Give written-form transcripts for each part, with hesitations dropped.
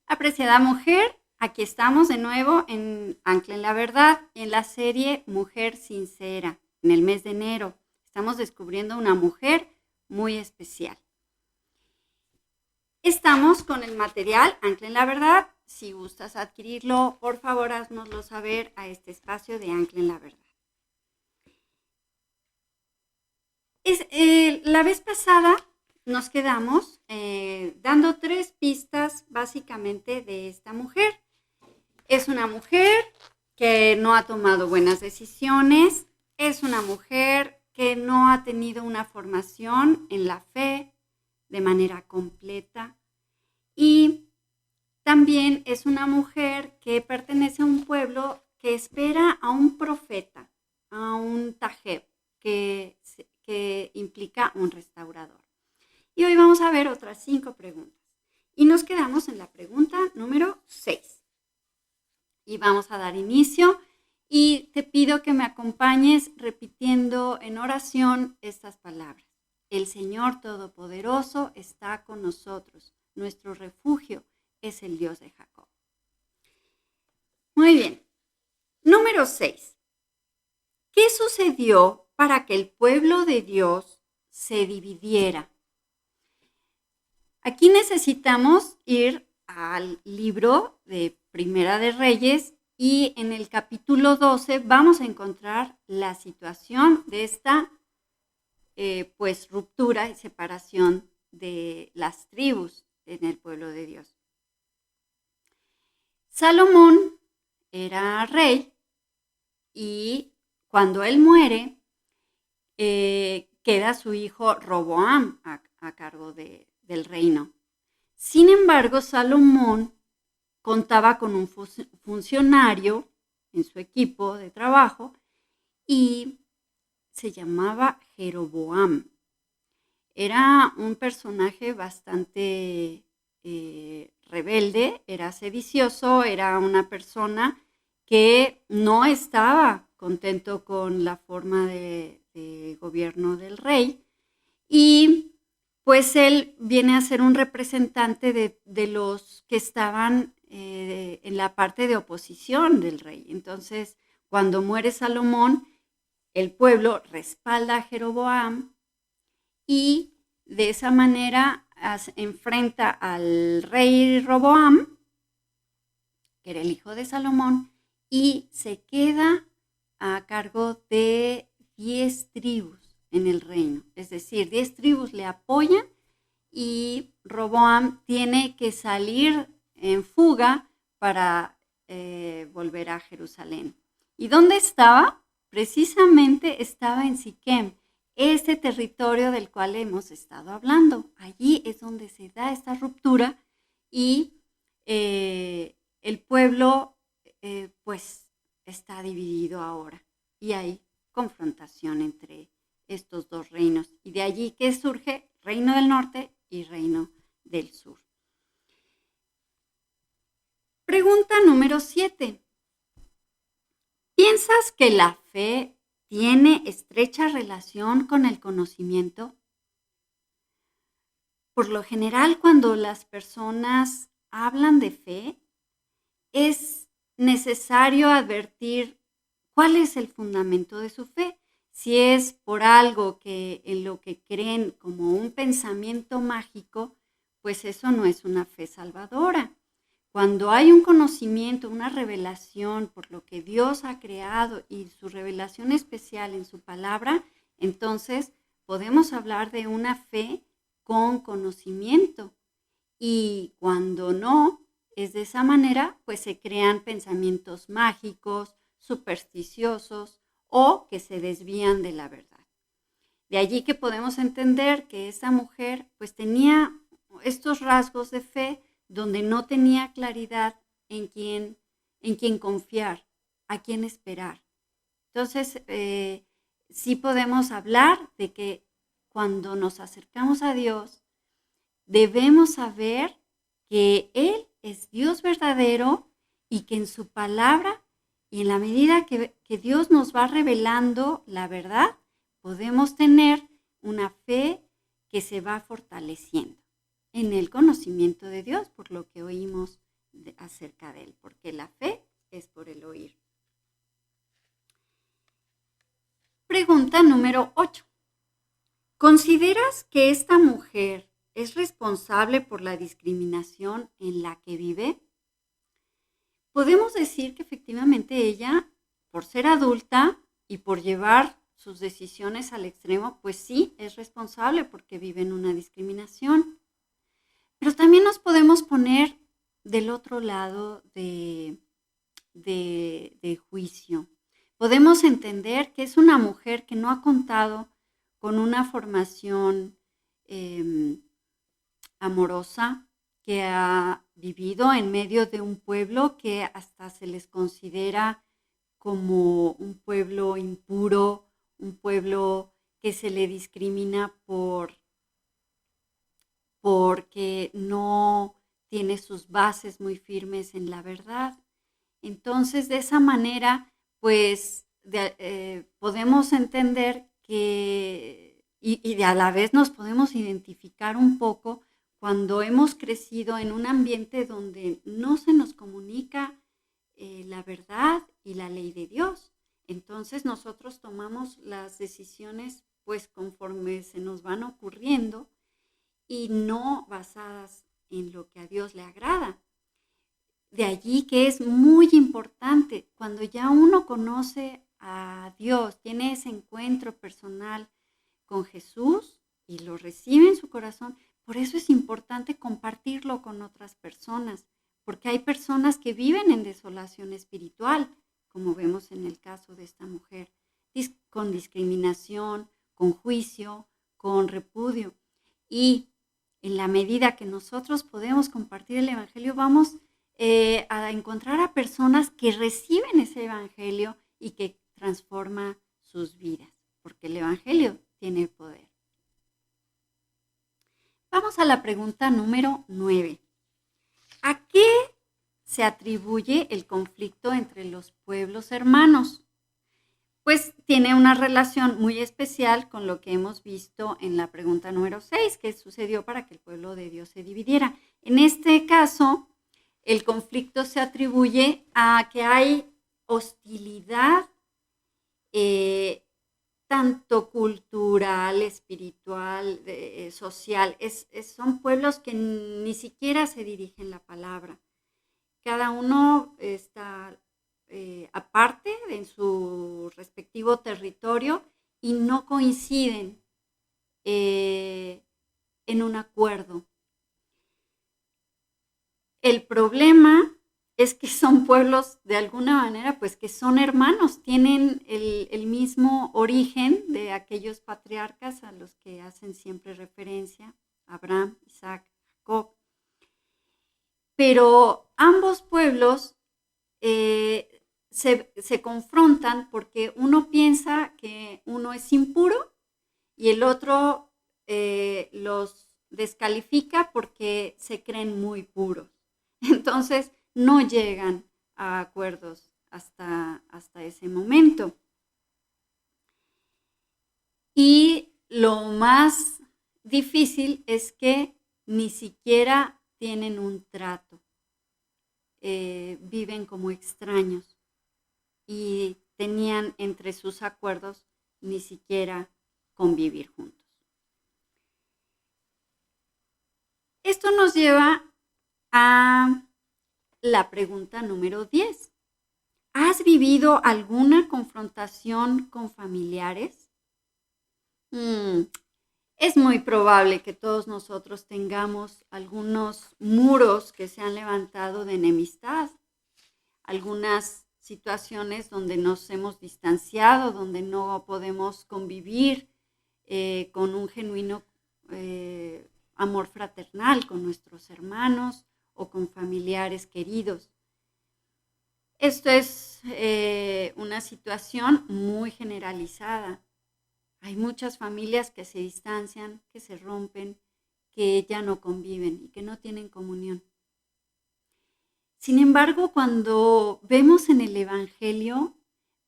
Apreciada mujer, aquí estamos de nuevo en Anclen la Verdad, en la serie Mujer Sincera, en el mes de enero. Estamos descubriendo una mujer muy especial. Estamos con el material Anclen la Verdad. Si gustas adquirirlo, por favor, háznoslo saber a este espacio de Anclen la Verdad. La vez pasada nos quedamos dando 3 pistas básicamente de esta mujer. Es una mujer que no ha tomado buenas decisiones, es una mujer que no ha tenido una formación en la fe de manera completa y también es una mujer que pertenece a un pueblo que espera a un profeta, a un tajeb, que implica un restaurador. Y hoy vamos a ver otras 5 preguntas. Y nos quedamos en la pregunta número 6. Y vamos a dar inicio y te pido que me acompañes repitiendo en oración estas palabras. El Señor Todopoderoso está con nosotros. Nuestro refugio es el Dios de Jacob. Muy bien. Número 6. ¿Qué sucedió para que el pueblo de Dios se dividiera? Aquí necesitamos ir al libro de Primera de Reyes y en el capítulo 12 vamos a encontrar la situación de esta ruptura y separación de las tribus en el pueblo de Dios. Salomón era rey y cuando él muere queda su hijo Roboam a cargo del reino. Sin embargo, Salomón contaba con un funcionario en su equipo de trabajo y se llamaba Jeroboam. Era un personaje bastante rebelde, era sedicioso, era una persona que no estaba contento con la forma de gobierno del rey y pues él viene a ser un representante de los que estaban en la parte de oposición del rey. Entonces, cuando muere Salomón, el pueblo respalda a Jeroboam y de esa manera enfrenta al rey Roboam, que era el hijo de Salomón, y se queda a cargo de 10 tribus en el reino. Es decir, 10 tribus le apoyan y Roboam tiene que salir en fuga para volver a Jerusalén. ¿Y dónde estaba? Precisamente estaba en Siquem, este territorio del cual hemos estado hablando. Allí es donde se da esta ruptura y el pueblo pues está dividido ahora y hay confrontación entre estos dos reinos. Y de allí que surge Reino del Norte y Reino del Sur. Pregunta número 7. ¿Piensas que la fe tiene estrecha relación con el conocimiento? Por lo general, cuando las personas hablan de fe, es necesario advertir cuál es el fundamento de su fe. Si es por algo que en lo que creen como un pensamiento mágico, pues eso no es una fe salvadora. Cuando hay un conocimiento, una revelación por lo que Dios ha creado y su revelación especial en su palabra, entonces podemos hablar de una fe con conocimiento. Y cuando no es de esa manera, pues se crean pensamientos mágicos, supersticiosos, o que se desvían de la verdad. De allí que podemos entender que esta mujer pues tenía estos rasgos de fe donde no tenía claridad en quién confiar, a quién esperar. Entonces, sí podemos hablar de que cuando nos acercamos a Dios, debemos saber que Él es Dios verdadero y que en su palabra y en la medida que Dios nos va revelando la verdad, podemos tener una fe que se va fortaleciendo en el conocimiento de Dios, por lo que oímos acerca de él, porque la fe es por el oír. Pregunta número 8. ¿Consideras que esta mujer es responsable por la discriminación en la que vive? Podemos decir que efectivamente ella, por ser adulta y por llevar sus decisiones al extremo, pues sí, es responsable porque vive en una discriminación. Pero también nos podemos poner del otro lado de juicio. Podemos entender que es una mujer que no ha contado con una formación amorosa, que ha vivido en medio de un pueblo que hasta se les considera como un pueblo impuro, un pueblo que se le discrimina porque no tiene sus bases muy firmes en la verdad. Entonces, de esa manera, pues podemos entender que, y a la vez nos podemos identificar un poco cuando hemos crecido en un ambiente donde no se nos comunica la verdad y la ley de Dios. Entonces nosotros tomamos las decisiones pues conforme se nos van ocurriendo y no basadas en lo que a Dios le agrada. De allí que es muy importante, cuando ya uno conoce a Dios, tiene ese encuentro personal con Jesús y lo recibe en su corazón, por eso es importante compartirlo con otras personas, porque hay personas que viven en desolación espiritual, como vemos en el caso de esta mujer, con discriminación, con juicio, con repudio. Y en la medida que nosotros podemos compartir el Evangelio, vamos a encontrar a personas que reciben ese Evangelio y que transforma sus vidas, porque el Evangelio tiene poder. Vamos a la pregunta número 9. ¿A qué se atribuye el conflicto entre los pueblos hermanos? Pues tiene una relación muy especial con lo que hemos visto en la pregunta número 6, que sucedió para que el pueblo de Dios se dividiera. En este caso, el conflicto se atribuye a que hay hostilidad tanto cultural, espiritual, social. Son pueblos que ni siquiera se dirigen la palabra. Cada uno está aparte en su respectivo territorio y no coinciden en un acuerdo. El problema es que son pueblos de alguna manera, pues que son hermanos, tienen el mismo origen de aquellos patriarcas a los que hacen siempre referencia, Abraham, Isaac, Jacob. Pero ambos pueblos se confrontan porque uno piensa que uno es impuro y el otro los descalifica porque se creen muy puros. Entonces no llegan a acuerdos hasta ese momento. Y lo más difícil es que ni siquiera tienen un trato. Viven como extraños y tenían entre sus acuerdos ni siquiera convivir juntos. Esto nos lleva a la pregunta número 10. ¿Has vivido alguna confrontación con familiares? Es muy probable que todos nosotros tengamos algunos muros que se han levantado de enemistad, algunas situaciones donde nos hemos distanciado, donde no podemos convivir con un genuino amor fraternal con nuestros hermanos o con familiares queridos. Esto es una situación muy generalizada. Hay muchas familias que se distancian, que se rompen, que ya no conviven y que no tienen comunión. Sin embargo, cuando vemos en el Evangelio,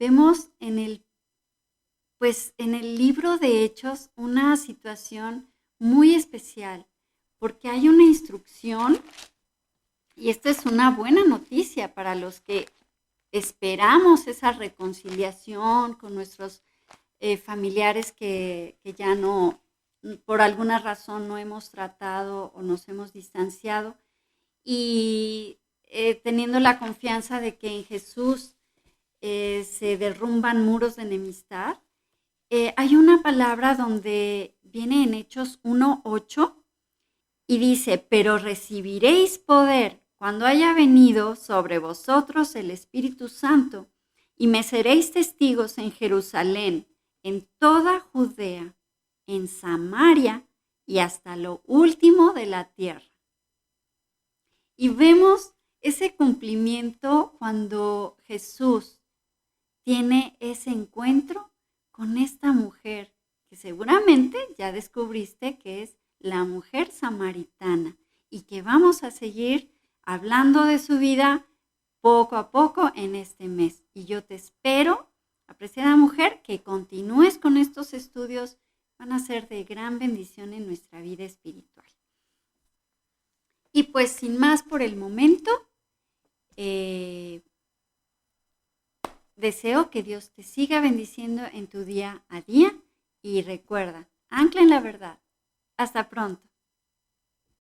vemos en el libro de Hechos una situación muy especial, porque hay una instrucción Y esta es una buena noticia para los que esperamos esa reconciliación con nuestros familiares que ya no, por alguna razón no hemos tratado o nos hemos distanciado. Y teniendo la confianza de que en Jesús se derrumban muros de enemistad. Hay una palabra donde viene en Hechos 1:8 y dice, pero recibiréis poder cuando haya venido sobre vosotros el Espíritu Santo y me seréis testigos en Jerusalén, en toda Judea, en Samaria y hasta lo último de la tierra. Y vemos ese cumplimiento cuando Jesús tiene ese encuentro con esta mujer que seguramente ya descubriste que es la mujer samaritana y que vamos a seguir hablando de su vida poco a poco en este mes. Y yo te espero, apreciada mujer, que continúes con estos estudios. Van a ser de gran bendición en nuestra vida espiritual. Y pues sin más por el momento, deseo que Dios te siga bendiciendo en tu día a día y recuerda, ancla en la verdad. Hasta pronto.